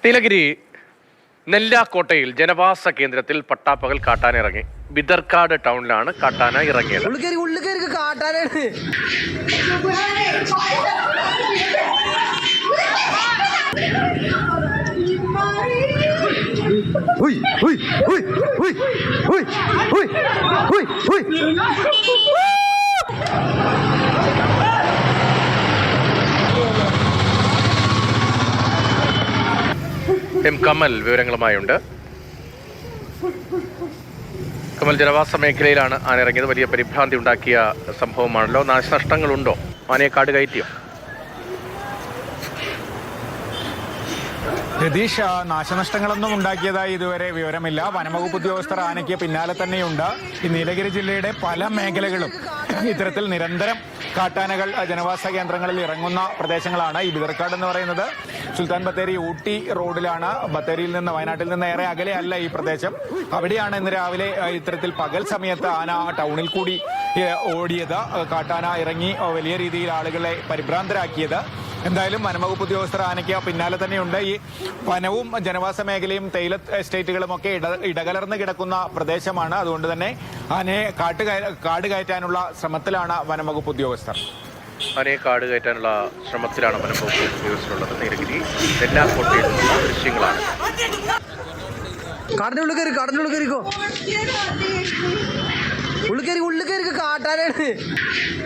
നീലഗിരി നെല്ലാക്കോട്ടയിൽ ജനവാസ കേന്ദ്രത്തിൽ പട്ടാപ്പകൽ കാട്ടാന ഇറങ്ങി. ബിദർക്കാട് ടൗണിലാണ് കാട്ടാന ഇറങ്ങിയത്. എം കമൽ വിവരങ്ങളുമായുണ്ട്. കമൽ, ജനവാസ മേഖലയിലാണ് ആന ഇറങ്ങിയത്. വലിയ പരിഭ്രാന്തി ഉണ്ടാക്കിയ സംഭവമാണല്ലോ. നാശനഷ്ടങ്ങളുണ്ടോ? ആനയെ കാട് കയറ്റിയോ? രതീഷ്, നാശനഷ്ടങ്ങളൊന്നും ഉണ്ടാക്കിയതായി ഇതുവരെ വിവരമില്ല. വനംവകുപ്പ് ഉദ്യോഗസ്ഥർ ആനയ്ക്ക് പിന്നാലെ തന്നെയുണ്ട്. ഈ നീലഗിരി ജില്ലയുടെ പല മേഖലകളും ഇത്തരത്തിൽ നിരന്തരം കാട്ടാനകൾ ജനവാസ കേന്ദ്രങ്ങളിൽ ഇറങ്ങുന്ന പ്രദേശങ്ങളാണ്. ഈ ബിദർക്കാട് എന്ന് പറയുന്നത് സുൽത്താൻ ബത്തേരി ഊട്ടി റോഡിലാണ്. ബത്തേരിയിൽ നിന്ന്, വയനാട്ടിൽ നിന്ന് ഏറെ അകലെയല്ല ഈ പ്രദേശം. അവിടെയാണ് ഇന്ന് രാവിലെ ഇത്തരത്തിൽ പകൽ സമയത്ത് ആന ടൗണിൽ കൂടി ഓടിയത്. കാട്ടാന ഇറങ്ങി വലിയ രീതിയിൽ ആളുകളെ പരിഭ്രാന്തരാക്കിയത്. എന്തായാലും വനംവകുപ്പ് ഉദ്യോഗസ്ഥർ ആനയ്ക്ക് പിന്നാലെ തന്നെയുണ്ട്. ഈ വനവും ജനവാസ മേഖലയും തേയില എസ്റ്റേറ്റുകളും ഒക്കെ ഇടകലർന്ന് കിടക്കുന്ന പ്രദേശമാണ്. അതുകൊണ്ട് തന്നെ ആനയെ കാട് കയറ്റാനുള്ള ശ്രമത്തിലാണ് വനംവകുപ്പ് ഉദ്യോഗസ്ഥർ. ആനയെ കാട് കയറ്റാനുള്ള ശ്രമത്തിലാണ് വനംവകുപ്പ് ഉദ്യോഗസ്ഥരുള്ളത്. നീലഗിരി നെല്ലാക്കോട്ടയിൽ നിന്നുള്ള ദൃശ്യങ്ങളാണ്.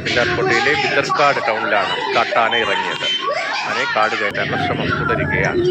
നെല്ലാക്കോട്ടയിലെ ബിദർക്കാട് ടൗണിലാണ് കാട്ടാന ഇറങ്ങിയത്. ആനയെ കാട് കയറ്റാനുള്ള ശ്രമം തുടരുകയാണ്.